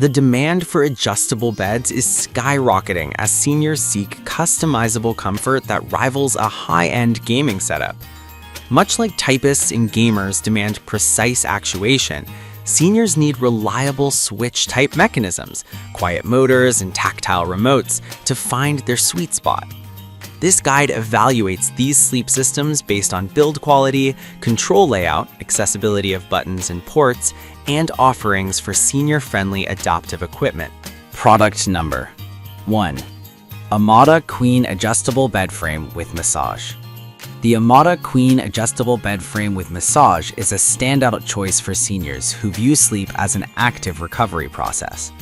The demand for adjustable beds is skyrocketing as seniors seek customizable comfort that rivals a high-end gaming setup. Much like typists and gamers demand precise actuation, seniors need reliable switch-type mechanisms, quiet motors, and tactile remotes to find their sweet spot. This guide evaluates these sleep systems based on build quality, control layout, accessibility of buttons and ports, and offerings for senior-friendly adaptive equipment. Product number 1. Amada Queen Adjustable Bed Frame with Massage. The Amada Queen Adjustable Bed Frame with Massage is a standout choice for seniors who view sleep as an active recovery process.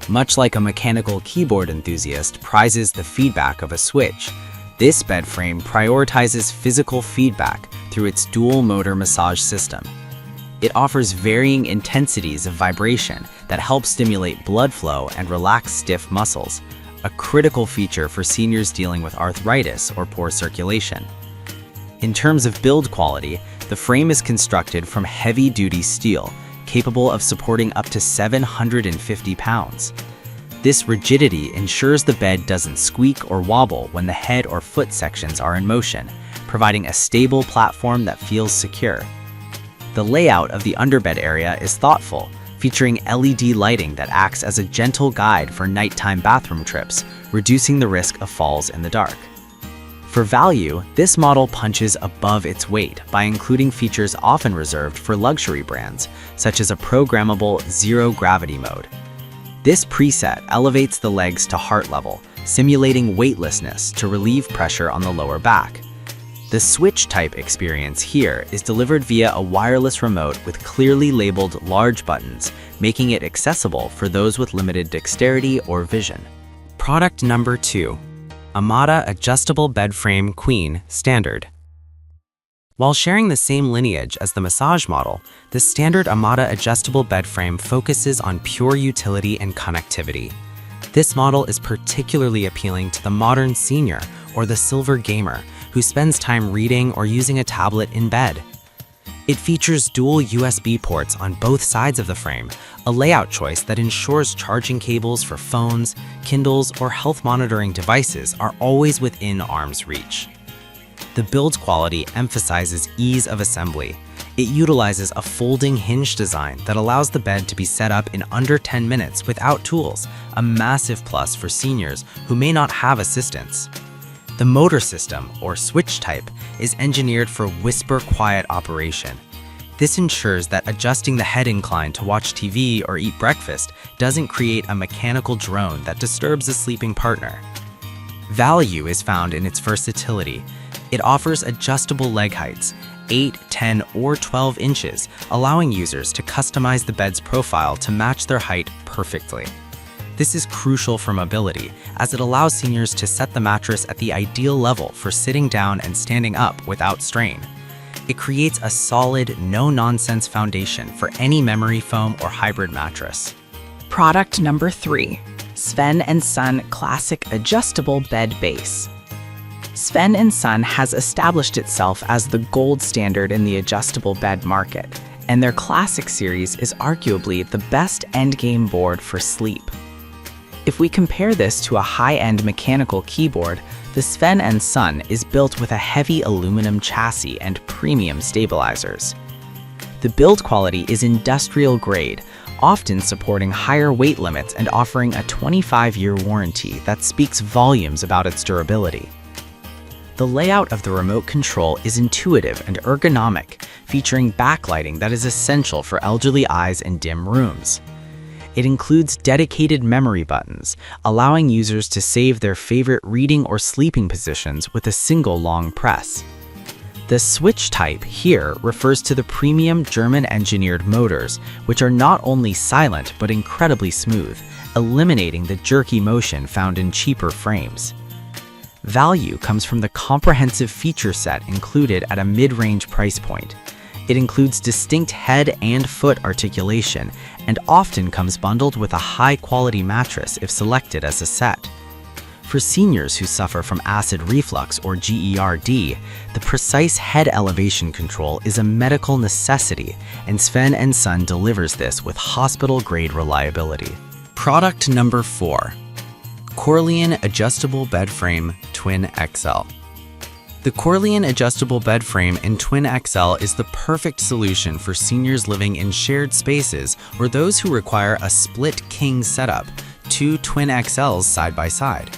Much like a mechanical keyboard enthusiast prizes the feedback of a switch, this bed frame prioritizes physical feedback through its dual motor massage system. It offers varying intensities of vibration that help stimulate blood flow and relax stiff muscles, a critical feature for seniors dealing with arthritis or poor circulation. In terms of build quality, the frame is constructed from heavy-duty steel, capable of supporting up to 750 pounds. This rigidity ensures the bed doesn't squeak or wobble when the head or foot sections are in motion, providing a stable platform that feels secure. The layout of the underbed area is thoughtful, featuring LED lighting that acts as a gentle guide for nighttime bathroom trips, reducing the risk of falls in the dark. For value, this model punches above its weight by including features often reserved for luxury brands, such as a programmable zero-gravity mode. This preset elevates the legs to heart level, simulating weightlessness to relieve pressure on the lower back. The switch-type experience here is delivered via a wireless remote with clearly labeled large buttons, making it accessible for those with limited dexterity or vision. Product number 2. Amada Adjustable Bed Frame Queen Standard. While sharing the same lineage as the massage model, the standard Amada adjustable bed frame focuses on pure utility and connectivity. This model is particularly appealing to the modern senior or the silver gamer who spends time reading or using a tablet in bed. It features dual USB ports on both sides of the frame, a layout choice that ensures charging cables for phones, Kindles, or health monitoring devices are always within arm's reach. The build quality emphasizes ease of assembly. It utilizes a folding hinge design that allows the bed to be set up in under 10 minutes without tools, a massive plus for seniors who may not have assistance. The motor system, or switch type, is engineered for whisper-quiet operation. This ensures that adjusting the head incline to watch TV or eat breakfast doesn't create a mechanical drone that disturbs a sleeping partner. Value is found in its versatility. It offers adjustable leg heights, 8, 10, or 12 inches, allowing users to customize the bed's profile to match their height perfectly. This is crucial for mobility, as it allows seniors to set the mattress at the ideal level for sitting down and standing up without strain. It creates a solid, no-nonsense foundation for any memory foam or hybrid mattress. Product number 3. Sven & Son Classic Adjustable Bed Base. Sven & Son has established itself as the gold standard in the adjustable bed market, and their Classic series is arguably the best endgame board for sleep. If we compare this to a high-end mechanical keyboard, the Sven & Son is built with a heavy aluminum chassis and premium stabilizers. The build quality is industrial grade, often supporting higher weight limits and offering a 25-year warranty that speaks volumes about its durability. The layout of the remote control is intuitive and ergonomic, featuring backlighting that is essential for elderly eyes in dim rooms. It includes dedicated memory buttons, allowing users to save their favorite reading or sleeping positions with a single long press. The switch type here refers to the premium German-engineered motors, which are not only silent but incredibly smooth, eliminating the jerky motion found in cheaper frames. Value comes from the comprehensive feature set included at a mid-range price point. It includes distinct head and foot articulation and often comes bundled with a high-quality mattress if selected as a set. For seniors who suffer from acid reflux or GERD, the precise head elevation control is a medical necessity, and Sven & Son delivers this with hospital-grade reliability. Product number 4. Corleone Adjustable Bed Frame Twin XL. The Corleone Adjustable Bed Frame in Twin XL is the perfect solution for seniors living in shared spaces or those who require a split king setup, 2 Twin XLs side by side.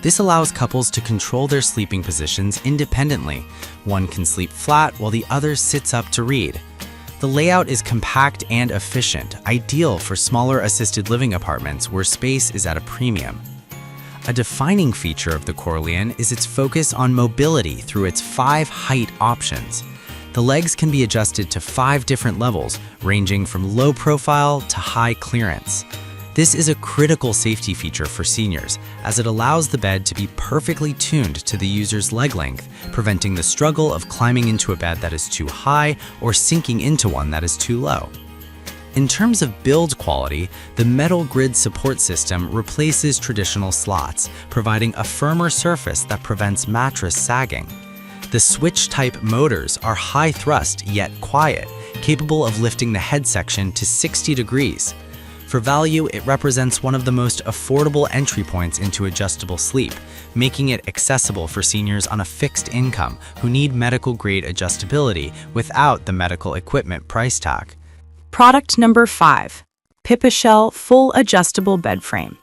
This allows couples to control their sleeping positions independently. One can sleep flat while the other sits up to read. The layout is compact and efficient, ideal for smaller assisted living apartments where space is at a premium. A defining feature of the Corleone is its focus on mobility through its 5 height options. The legs can be adjusted to 5 different levels, ranging from low profile to high clearance. This is a critical safety feature for seniors, as it allows the bed to be perfectly tuned to the user's leg length, preventing the struggle of climbing into a bed that is too high or sinking into one that is too low. In terms of build quality, the metal grid support system replaces traditional slots, providing a firmer surface that prevents mattress sagging. The switch-type motors are high thrust yet quiet, capable of lifting the head section to 60 degrees. For value, it represents one of the most affordable entry points into adjustable sleep, making it accessible for seniors on a fixed income who need medical-grade adjustability without the medical equipment price tag. Product number 5. Pipashell Full Adjustable Bed Frame.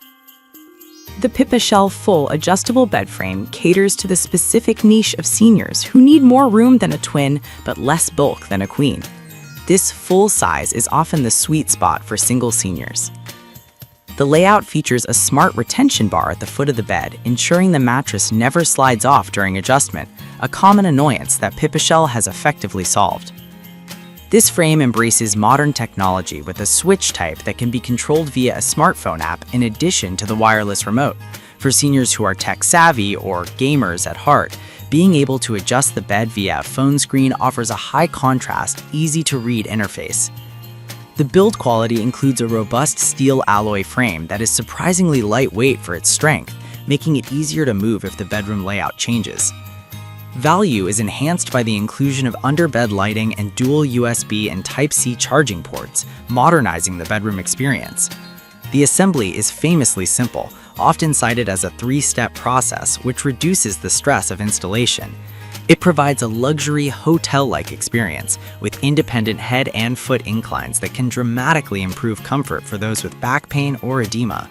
The Pipashell Full Adjustable Bed Frame caters to the specific niche of seniors who need more room than a twin but less bulk than a queen. This full size is often the sweet spot for single seniors. The layout features a smart retention bar at the foot of the bed, ensuring the mattress never slides off during adjustment, a common annoyance that Pipashell has effectively solved. This frame embraces modern technology with a switch type that can be controlled via a smartphone app in addition to the wireless remote. For seniors who are tech-savvy or gamers at heart, being able to adjust the bed via a phone screen offers a high-contrast, easy-to-read interface. The build quality includes a robust steel alloy frame that is surprisingly lightweight for its strength, making it easier to move if the bedroom layout changes. Value is enhanced by the inclusion of under-bed lighting and dual USB and Type-C charging ports, modernizing the bedroom experience. The assembly is famously simple, often cited as a 3-step process, which reduces the stress of installation. It provides a luxury hotel-like experience with independent head and foot inclines that can dramatically improve comfort for those with back pain or edema.